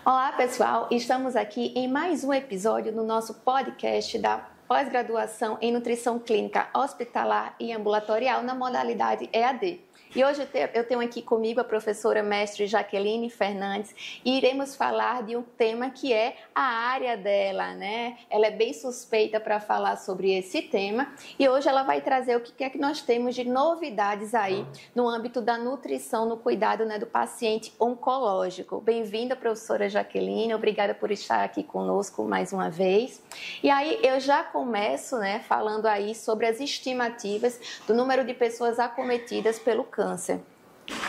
Olá, pessoal! Estamos aqui em mais um episódio no nosso podcast da pós-graduação em Nutrição Clínica Hospitalar e Ambulatorial na modalidade EAD. E hoje eu tenho aqui comigo a professora mestre Jaqueline Fernandes e iremos falar de um tema que é a área dela, né? Ela é bem suspeita para falar sobre esse tema e hoje ela vai trazer o que é que nós temos de novidades aí no âmbito da nutrição, no cuidado, né, do paciente oncológico. Bem-vinda, professora Jaqueline, obrigada por estar aqui conosco mais uma vez. E aí eu já começo, né, falando aí sobre as estimativas do número de pessoas acometidas pelo câncer.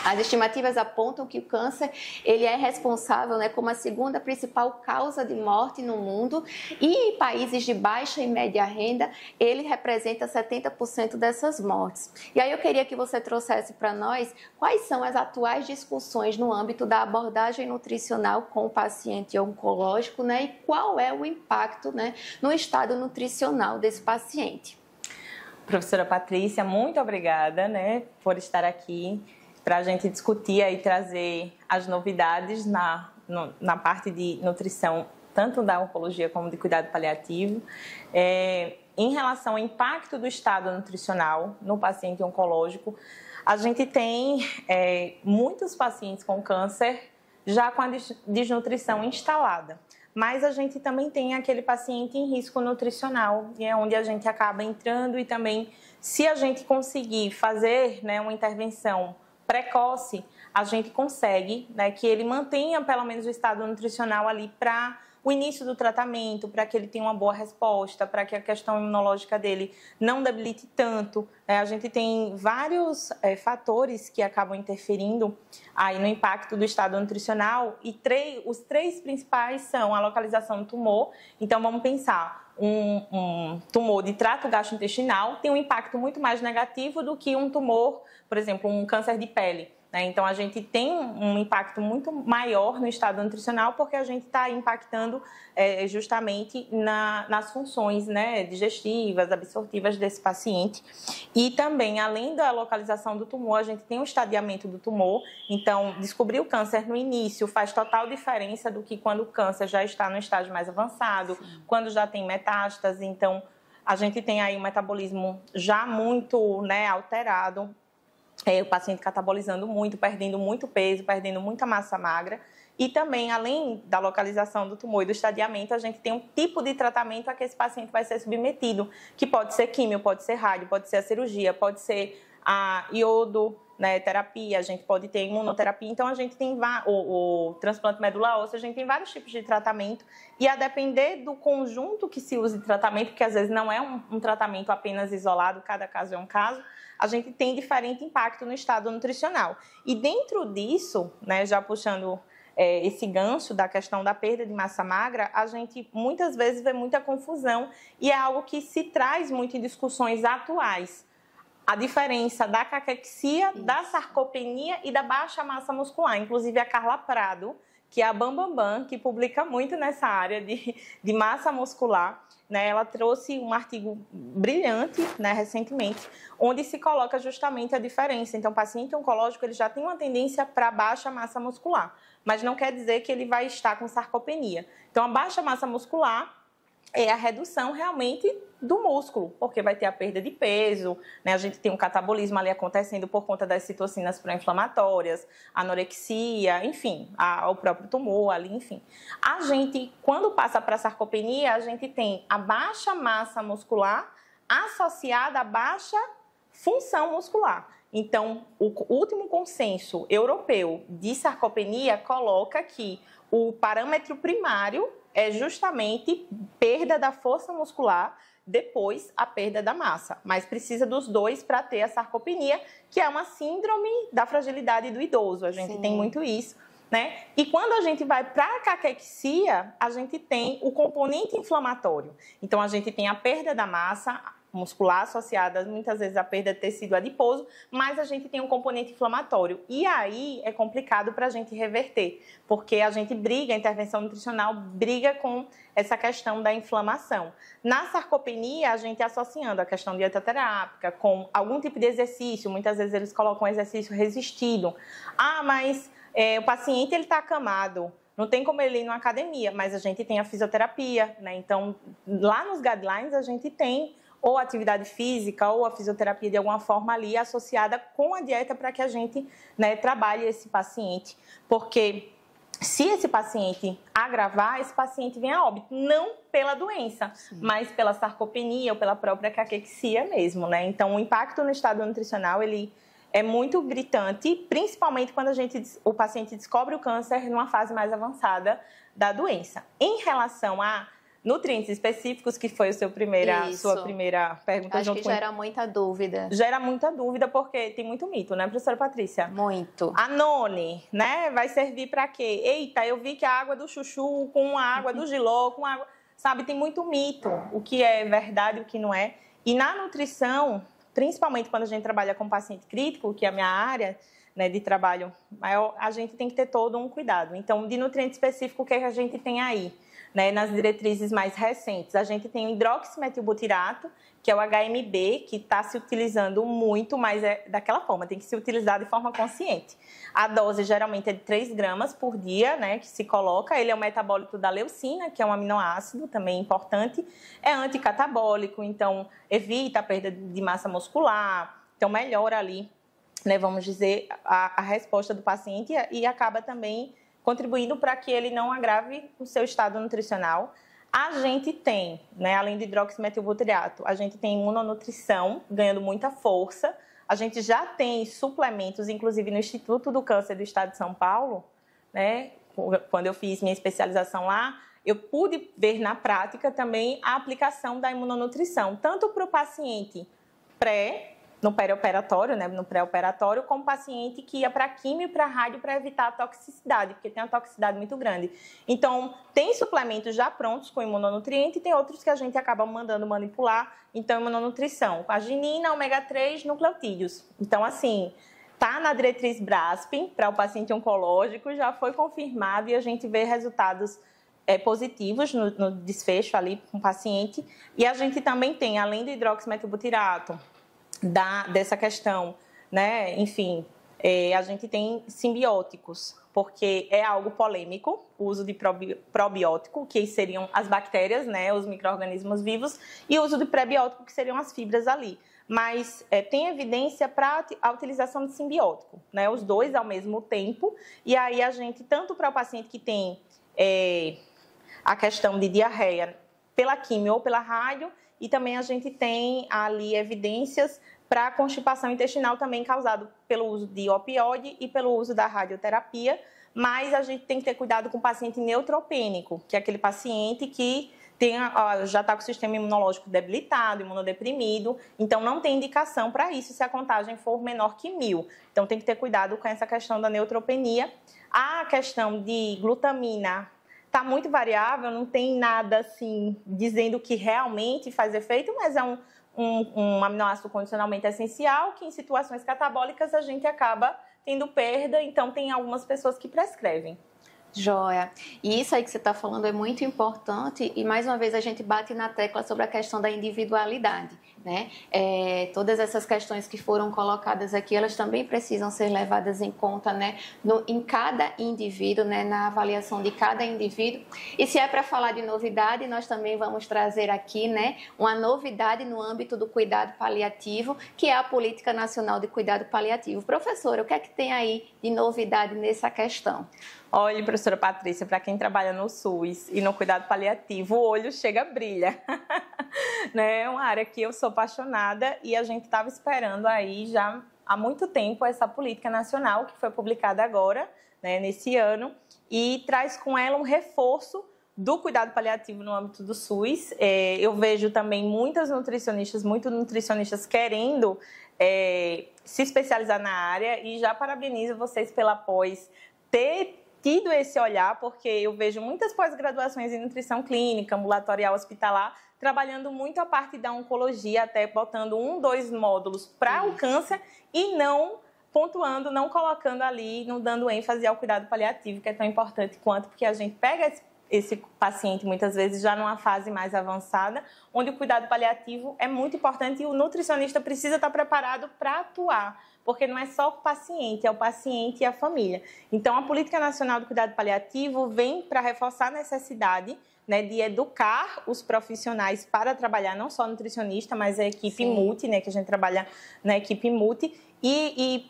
As estimativas apontam que o câncer ele é responsável, né, como a segunda principal causa de morte no mundo e em países de baixa e média renda ele representa 70% dessas mortes. E aí eu queria que você trouxesse para nós quais são as atuais discussões no âmbito da abordagem nutricional com o paciente oncológico, né, e qual é o impacto, né, no estado nutricional desse paciente. Professora Patrícia, muito obrigada, né, por estar aqui para a gente discutir e trazer as novidades na parte de nutrição, tanto da oncologia como de cuidado paliativo. Em relação ao impacto do estado nutricional no paciente oncológico, a gente tem muitos pacientes com câncer já com a desnutrição instalada. Mas a gente também tem aquele paciente em risco nutricional, e é onde a gente acaba entrando e também, se a gente conseguir fazer, né, uma intervenção precoce, a gente consegue, né, que ele mantenha pelo menos o estado nutricional ali para o início do tratamento, para que ele tenha uma boa resposta, para que a questão imunológica dele não debilite tanto. A gente tem vários fatores que acabam interferindo aí no impacto do estado nutricional e os três principais são a localização do tumor. Então vamos pensar, um tumor de trato gastrointestinal tem um impacto muito mais negativo do que um tumor, por exemplo, um câncer de pele. Então, a gente tem um impacto muito maior no estado nutricional porque a gente está impactando justamente nas funções, né, digestivas, absortivas desse paciente. E também, além da localização do tumor, a gente tem um estadiamento do tumor. Então, descobrir o câncer no início faz total diferença do que quando o câncer já está no estágio mais avançado, sim, quando já tem metástase. Então, a gente tem aí um metabolismo já muito, né, alterado. O paciente catabolizando muito, perdendo muito peso, perdendo muita massa magra. E também, além da localização do tumor e do estadiamento, a gente tem um tipo de tratamento a que esse paciente vai ser submetido, que pode ser químio, pode ser rádio, pode ser a cirurgia, pode ser a iodo, né, terapia, a gente pode ter imunoterapia. Então, a gente tem o transplante medula óssea, a gente tem vários tipos de tratamento. E a depender do conjunto que se use de tratamento, porque às vezes não é um tratamento apenas isolado, cada caso é um caso, a gente tem diferente impacto no estado nutricional. E dentro disso, né, já puxando esse gancho da questão da perda de massa magra, a gente muitas vezes vê muita confusão e é algo que se traz muito em discussões atuais. A diferença da caquexia, da sarcopenia e da baixa massa muscular. Inclusive a Carla Prado, que é a Bambambam, que publica muito nessa área de massa muscular, né? Ela trouxe um artigo brilhante, né, recentemente, onde se coloca justamente a diferença. Então, o paciente oncológico ele já tem uma tendência para baixa massa muscular, mas não quer dizer que ele vai estar com sarcopenia. Então, a baixa massa muscular é a redução realmente do músculo, porque vai ter a perda de peso, né? A gente tem um catabolismo ali acontecendo por conta das citocinas pró-inflamatórias, anorexia, enfim, o próprio tumor ali, enfim. A gente, quando passa para a sarcopenia, a gente tem a baixa massa muscular associada à baixa função muscular. Então, o último consenso europeu de sarcopenia coloca que o parâmetro primário é justamente perda da força muscular, depois a perda da massa. Mas precisa dos dois para ter a sarcopenia, que é uma síndrome da fragilidade do idoso. A gente tem muito isso, né? E quando a gente vai para a caquexia, a gente tem o componente inflamatório. Então, a gente tem a perda da massa muscular associada muitas vezes à perda de tecido adiposo, mas a gente tem um componente inflamatório. E aí é complicado para a gente reverter, porque a gente briga, a intervenção nutricional briga com essa questão da inflamação. Na sarcopenia, a gente associando a questão dietoterápica com algum tipo de exercício, muitas vezes eles colocam um exercício resistido. Ah, mas o paciente está acamado. não tem como ele ir numa academia, mas a gente tem a fisioterapia, né? Então, lá nos guidelines a gente tem ou atividade física ou a fisioterapia de alguma forma ali associada com a dieta para que a gente, né, trabalhe esse paciente. Porque se esse paciente agravar, esse paciente vem a óbito, não pela doença, sim, mas pela sarcopenia ou pela própria caquexia mesmo, né? Então, o impacto no estado nutricional, ele é muito gritante, principalmente quando o paciente descobre o câncer numa fase mais avançada da doença. Em relação a nutrientes específicos, que foi sua primeira pergunta. Acho que gera muita dúvida. Gera muita dúvida, porque tem muito mito, né, professora Patrícia? Muito. A noni, né, vai servir para quê? Eita, eu vi que a água do chuchu com a água do jiló, com água... Sabe, tem muito mito, o que é verdade e o que não é. E na nutrição, principalmente quando a gente trabalha com paciente crítico, que é a minha área, né, de trabalho, a gente tem que ter todo um cuidado. Então, de nutriente específico, o que a gente tem aí? Né, nas diretrizes mais recentes, a gente tem o hidroximetilbutirato, que é o HMB, que está se utilizando muito, mas é daquela forma, tem que se utilizar de forma consciente. A dose geralmente é de 3 gramas por dia, né, que se coloca. Ele é o metabólito da leucina, que é um aminoácido também importante. É anticatabólico, então evita a perda de massa muscular, então melhora ali, né, vamos dizer, a resposta do paciente e acaba também contribuindo para que ele não agrave o seu estado nutricional. A gente tem, né, além do hidroximetilbutirato, a gente tem imunonutrição ganhando muita força. A gente já tem suplementos, inclusive no Instituto do Câncer do Estado de São Paulo, né, quando eu fiz minha especialização lá, eu pude ver na prática também a aplicação da imunonutrição, tanto para o paciente no pré-operatório, né, no pré-operatório, como paciente que ia para quimio e para rádio para evitar a toxicidade, porque tem uma toxicidade muito grande. Então, tem suplementos já prontos com imunonutriente e tem outros que a gente acaba mandando manipular. Então, imunonutrição, arginina, ômega 3, nucleotídeos. Então, assim, tá na diretriz BRASP para o paciente oncológico, já foi confirmado e a gente vê resultados positivos no desfecho ali com o paciente. E a gente também tem, além do hidroximetilbutirato, dessa questão, né? Enfim, a gente tem simbióticos, porque é algo polêmico, o uso de probiótico, que seriam as bactérias, né? Os micro-organismos vivos, e o uso de prebiótico, que seriam as fibras ali. Mas tem evidência para a utilização de simbiótico, né? Os dois ao mesmo tempo, e aí a gente, tanto para o paciente que tem a questão de diarreia pela quimio ou pela rádio, e também a gente tem ali evidências para constipação intestinal também causado pelo uso de opioide e pelo uso da radioterapia, mas a gente tem que ter cuidado com o paciente neutropênico, que é aquele paciente que já está com o sistema imunológico debilitado, imunodeprimido, então não tem indicação para isso se a contagem for menor que 1000. Então tem que ter cuidado com essa questão da neutropenia. A questão de glutamina está muito variável, não tem nada assim dizendo que realmente faz efeito, mas é um aminoácido condicionalmente essencial que em situações catabólicas a gente acaba tendo perda, então tem algumas pessoas que prescrevem. Joia. E isso aí que você está falando é muito importante e, mais uma vez, a gente bate na tecla sobre a questão da individualidade, né? Todas essas questões que foram colocadas aqui, elas também precisam ser levadas em conta, né? Em cada indivíduo, né? Na avaliação de cada indivíduo. E se é para falar de novidade, nós também vamos trazer aqui, né? Uma novidade no âmbito do cuidado paliativo, que é a Política Nacional de Cuidado Paliativo. Professora, o que é que tem aí de novidade nessa questão? Olha, professora Patrícia, para quem trabalha no SUS e no cuidado paliativo, o olho chega a brilha. Né? É uma área que eu sou apaixonada e a gente estava esperando aí já há muito tempo essa política nacional que foi publicada agora, né, nesse ano, e traz com ela um reforço do cuidado paliativo no âmbito do SUS. Eu vejo também muitos nutricionistas querendo se especializar na área e já parabenizo vocês pela pós ter tido esse olhar, porque eu vejo muitas pós-graduações em nutrição clínica, ambulatorial, hospitalar, trabalhando muito a parte da oncologia, até botando 2 módulos para o câncer e não pontuando, não colocando ali, não dando ênfase ao cuidado paliativo, que é tão importante quanto, porque a gente pega esse paciente muitas vezes já numa fase mais avançada, onde o cuidado paliativo é muito importante e o nutricionista precisa estar preparado para atuar, porque não é só o paciente, é o paciente e a família. Então, a Política Nacional do Cuidado Paliativo vem para reforçar a necessidade, né, de educar os profissionais para trabalhar, não só nutricionista, mas a equipe multi, né, que a gente trabalha na equipe multi, e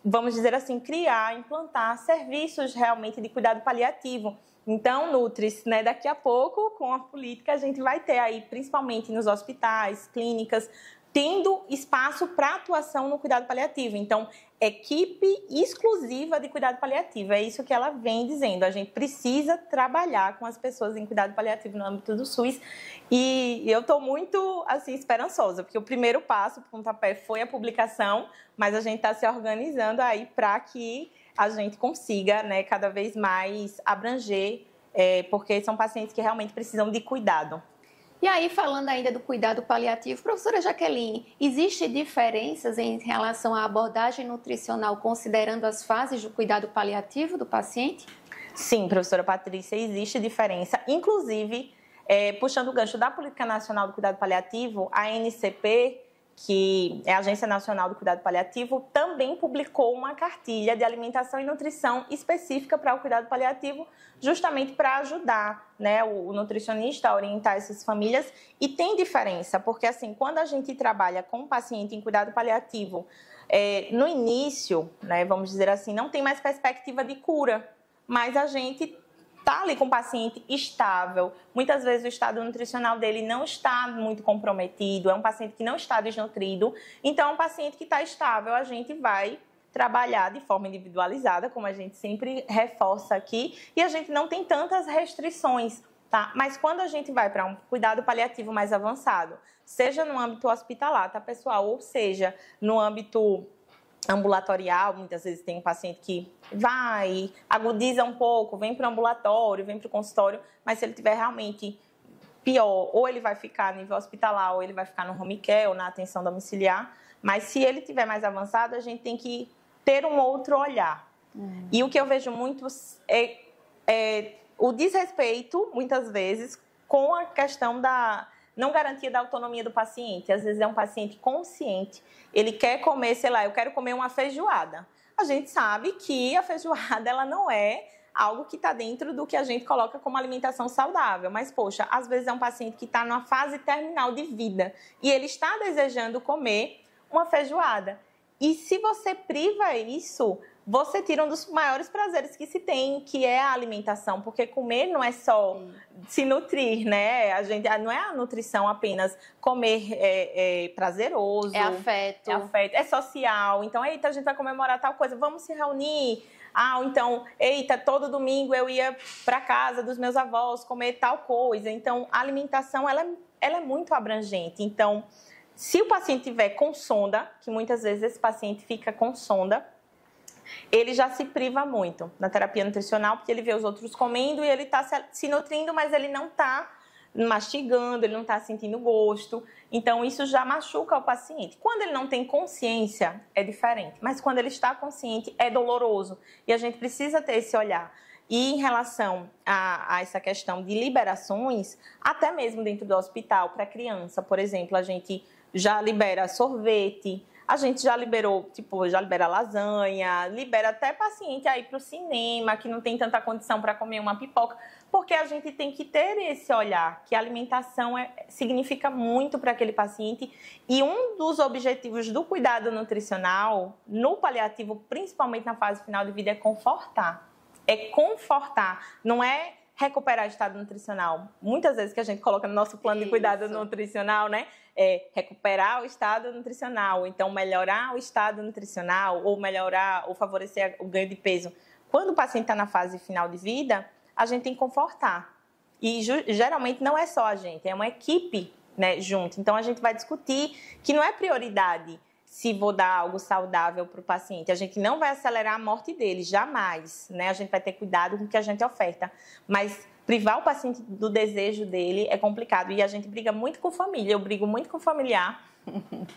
vamos dizer assim, criar, implantar serviços realmente de cuidado paliativo. Então, Nutris, né, daqui a pouco, com a política, a gente vai ter aí, principalmente nos hospitais, clínicas, tendo espaço para atuação no cuidado paliativo. Então, equipe exclusiva de cuidado paliativo. É isso que ela vem dizendo. A gente precisa trabalhar com as pessoas em cuidado paliativo no âmbito do SUS. E eu estou muito, assim, esperançosa, porque o primeiro passo, o pontapé, foi a publicação, mas a gente está se organizando aí para que a gente consiga, né, cada vez mais abranger, porque são pacientes que realmente precisam de cuidado. E aí, falando ainda do cuidado paliativo, professora Jaqueline, existem diferenças em relação à abordagem nutricional, considerando as fases do cuidado paliativo do paciente? Sim, professora Patrícia, existe diferença. Inclusive, puxando o gancho da Política Nacional do Cuidado Paliativo, a ANCP, que é a Agência Nacional do Cuidado Paliativo, também publicou uma cartilha de alimentação e nutrição específica para o cuidado paliativo, justamente para ajudar, né, o nutricionista a orientar essas famílias. E tem diferença, porque assim, quando a gente trabalha com um paciente em cuidado paliativo, no início, né, vamos dizer assim, não tem mais perspectiva de cura, mas a gente está ali com o paciente estável. Muitas vezes o estado nutricional dele não está muito comprometido, é um paciente que não está desnutrido, então é um paciente que está estável, a gente vai trabalhar de forma individualizada, como a gente sempre reforça aqui, e a gente não tem tantas restrições, tá? Mas quando a gente vai para um cuidado paliativo mais avançado, seja no âmbito hospitalar, tá, pessoal? Ou seja, no âmbito ambulatorial, muitas vezes tem um paciente que vai, agudiza um pouco, vem para o ambulatório, vem para o consultório, mas se ele tiver realmente pior, ou ele vai ficar a nível hospitalar, ou ele vai ficar no home care, ou na atenção domiciliar, mas se ele tiver mais avançado, a gente tem que ter um outro olhar. E o que eu vejo muito é o desrespeito, muitas vezes, com a questão da não garantia da autonomia do paciente. Às vezes é um paciente consciente, ele quer comer, sei lá, eu quero comer uma feijoada. A gente sabe que a feijoada ela não é algo que está dentro do que a gente coloca como alimentação saudável. Mas, poxa, às vezes é um paciente que está numa fase terminal de vida e ele está desejando comer uma feijoada. E se você priva isso, você tira um dos maiores prazeres que se tem, que é a alimentação, porque comer não é só se nutrir, né? Não é a nutrição apenas comer prazeroso. É afeto. É afeto, é social. Então, eita, a gente vai comemorar tal coisa, vamos se reunir. Ou então, eita, todo domingo eu ia para casa dos meus avós comer tal coisa. Então, a alimentação, ela é muito abrangente. Então, se o paciente tiver com sonda, que muitas vezes esse paciente fica com sonda, ele já se priva muito na terapia nutricional, porque ele vê os outros comendo e ele está se nutrindo, mas ele não está mastigando, ele não está sentindo gosto. Então, isso já machuca o paciente. Quando ele não tem consciência, é diferente. Mas quando ele está consciente, é doloroso. E a gente precisa ter esse olhar. E em relação a essa questão de liberações, até mesmo dentro do hospital, para criança, por exemplo, a gente já libera sorvete, a gente já liberou, já libera lasanha, libera até paciente aí para o cinema, que não tem tanta condição para comer uma pipoca, porque a gente tem que ter esse olhar, que a alimentação significa muito para aquele paciente. E um dos objetivos do cuidado nutricional, no paliativo, principalmente na fase final de vida, é confortar. É confortar, não é recuperar o estado nutricional. Muitas vezes que a gente coloca no nosso plano de cuidado nutricional, né? É recuperar o estado nutricional, então melhorar o estado nutricional ou melhorar ou favorecer o ganho de peso. Quando o paciente está na fase final de vida, a gente tem que confortar. E geralmente não é só a gente, é uma equipe, né, junto. Então a gente vai discutir que não é prioridade se vou dar algo saudável para o paciente. A gente não vai acelerar a morte dele, jamais, né? A gente vai ter cuidado com o que a gente oferta. Mas privar o paciente do desejo dele é complicado. E a gente briga muito com família. Eu brigo muito com familiar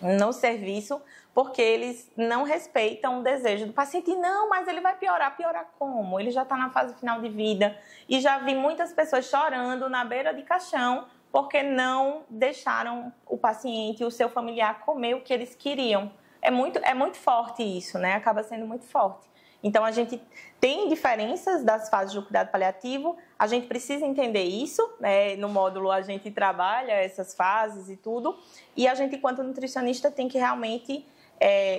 no serviço, porque eles não respeitam o desejo do paciente. E não, mas ele vai piorar. Piorar como? Ele já está na fase final de vida. E já vi muitas pessoas chorando na beira de caixão porque não deixaram o paciente e o seu familiar comer o que eles queriam. é muito forte isso, né? Acaba sendo muito forte. Então, a gente tem diferenças das fases do cuidado paliativo, a gente precisa entender isso, né? No módulo a gente trabalha essas fases e tudo, e a gente, enquanto nutricionista, tem que realmente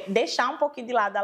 deixar um pouquinho de lado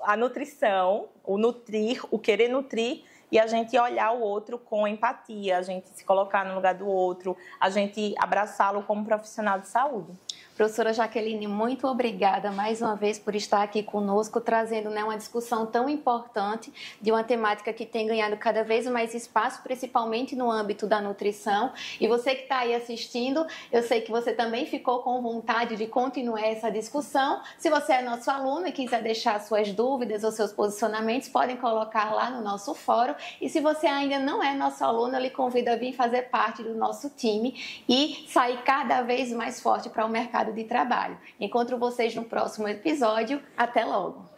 a nutrição, o nutrir, o querer nutrir, e a gente olhar o outro com empatia, a gente se colocar no lugar do outro, a gente abraçá-lo como profissional de saúde. Professora Jaqueline, muito obrigada mais uma vez por estar aqui conosco, trazendo, né, uma discussão tão importante de uma temática que tem ganhado cada vez mais espaço, principalmente no âmbito da nutrição. E você que está aí assistindo, eu sei que você também ficou com vontade de continuar essa discussão. Se você é nosso aluno e quiser deixar suas dúvidas ou seus posicionamentos, podem colocar lá no nosso fórum. E se você ainda não é nosso aluno, eu lhe convido a vir fazer parte do nosso time e sair cada vez mais forte para o mercado de trabalho. Encontro vocês no próximo episódio. Até logo!